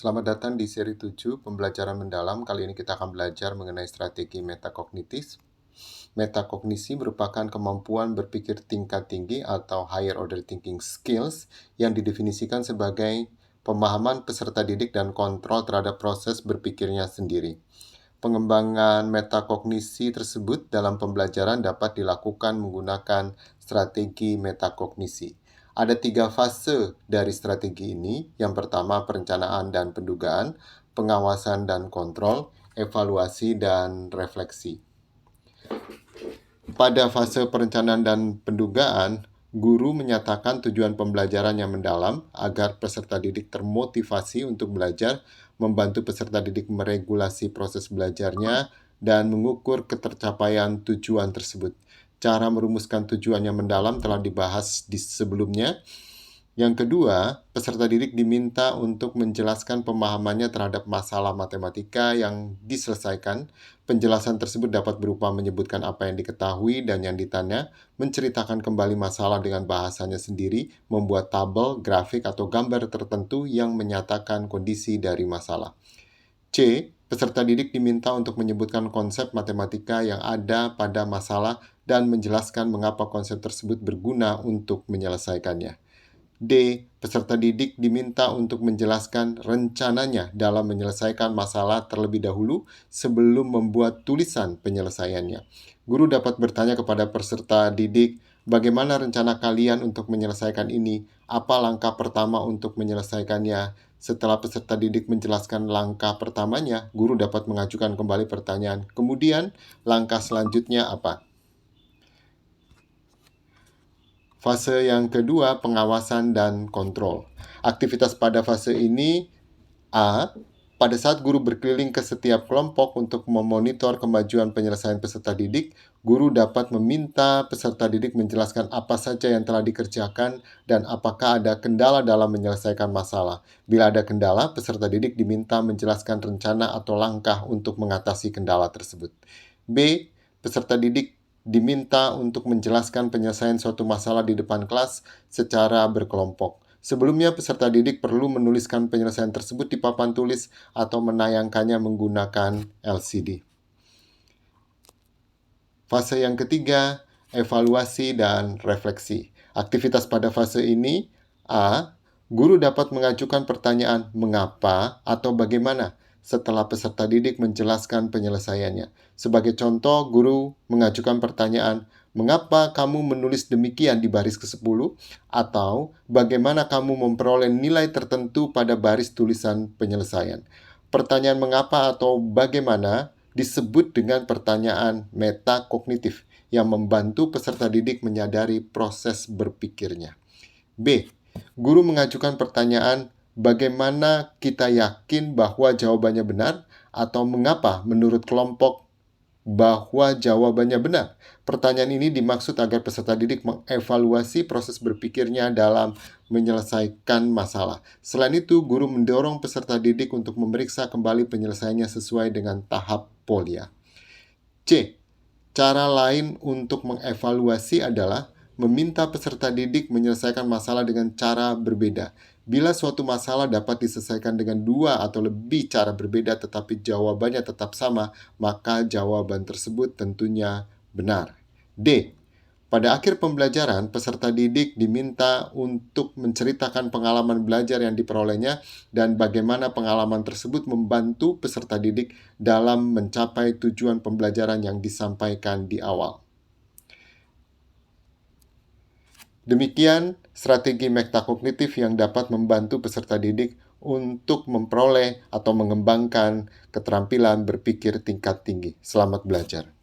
Selamat datang di seri 7 pembelajaran mendalam. Kali ini kita akan belajar mengenai strategi metakognitif. Metakognisi merupakan kemampuan berpikir tingkat tinggi atau higher order thinking skills yang didefinisikan sebagai pemahaman peserta didik dan kontrol terhadap proses berpikirnya sendiri. Pengembangan metakognisi tersebut dalam pembelajaran dapat dilakukan menggunakan strategi metakognisi. Ada 3 fase dari strategi ini. Yang pertama, perencanaan dan pendugaan, pengawasan dan kontrol, evaluasi dan refleksi. Pada fase perencanaan dan pendugaan, guru menyatakan tujuan pembelajaran yang mendalam agar peserta didik termotivasi untuk belajar, membantu peserta didik meregulasi proses belajarnya, dan mengukur ketercapaian tujuan tersebut. Cara merumuskan tujuan yang mendalam telah dibahas di sebelumnya. Yang kedua, peserta didik diminta untuk menjelaskan pemahamannya terhadap masalah matematika yang diselesaikan. Penjelasan tersebut dapat berupa menyebutkan apa yang diketahui dan yang ditanya, menceritakan kembali masalah dengan bahasanya sendiri, membuat tabel, grafik, atau gambar tertentu yang menyatakan kondisi dari masalah. C. Peserta didik diminta untuk menyebutkan konsep matematika yang ada pada masalah dan menjelaskan mengapa konsep tersebut berguna untuk menyelesaikannya. D. Peserta didik diminta untuk menjelaskan rencananya dalam menyelesaikan masalah terlebih dahulu sebelum membuat tulisan penyelesaiannya. Guru dapat bertanya kepada peserta didik, bagaimana rencana kalian untuk menyelesaikan ini? Apa langkah pertama untuk menyelesaikannya? Setelah peserta didik menjelaskan langkah pertamanya, guru dapat mengajukan kembali pertanyaan. Kemudian, langkah selanjutnya apa? Fase yang kedua, pengawasan dan kontrol. Aktivitas pada fase ini, A. Pada saat guru berkeliling ke setiap kelompok untuk memonitor kemajuan penyelesaian peserta didik, guru dapat meminta peserta didik menjelaskan apa saja yang telah dikerjakan dan apakah ada kendala dalam menyelesaikan masalah. Bila ada kendala, peserta didik diminta menjelaskan rencana atau langkah untuk mengatasi kendala tersebut. B. Peserta didik diminta untuk menjelaskan penyelesaian suatu masalah di depan kelas secara berkelompok. Sebelumnya, peserta didik perlu menuliskan penyelesaian tersebut di papan tulis atau menayangkannya menggunakan LCD. Fase yang ketiga, evaluasi dan refleksi. Aktivitas pada fase ini, A. Guru dapat mengajukan pertanyaan mengapa atau bagaimana setelah peserta didik menjelaskan penyelesaiannya. Sebagai contoh, guru mengajukan pertanyaan, mengapa kamu menulis demikian di baris ke-10? Atau bagaimana kamu memperoleh nilai tertentu pada baris tulisan penyelesaian? Pertanyaan mengapa atau bagaimana disebut dengan pertanyaan metakognitif yang membantu peserta didik menyadari proses berpikirnya. B. Guru mengajukan pertanyaan, bagaimana kita yakin bahwa jawabannya benar atau mengapa menurut kelompok bahwa jawabannya benar. Pertanyaan ini dimaksud agar peserta didik mengevaluasi proses berpikirnya dalam menyelesaikan masalah. Selain itu, guru mendorong peserta didik untuk memeriksa kembali penyelesaiannya sesuai dengan tahap POLIA. C. Cara lain untuk mengevaluasi adalah meminta peserta didik menyelesaikan masalah dengan cara berbeda. Bila suatu masalah dapat diselesaikan dengan 2 atau lebih cara berbeda tetapi jawabannya tetap sama, maka jawaban tersebut tentunya benar. D. Pada akhir pembelajaran, peserta didik diminta untuk menceritakan pengalaman belajar yang diperolehnya dan bagaimana pengalaman tersebut membantu peserta didik dalam mencapai tujuan pembelajaran yang disampaikan di awal. Demikian strategi metakognitif yang dapat membantu peserta didik untuk memperoleh atau mengembangkan keterampilan berpikir tingkat tinggi. Selamat belajar.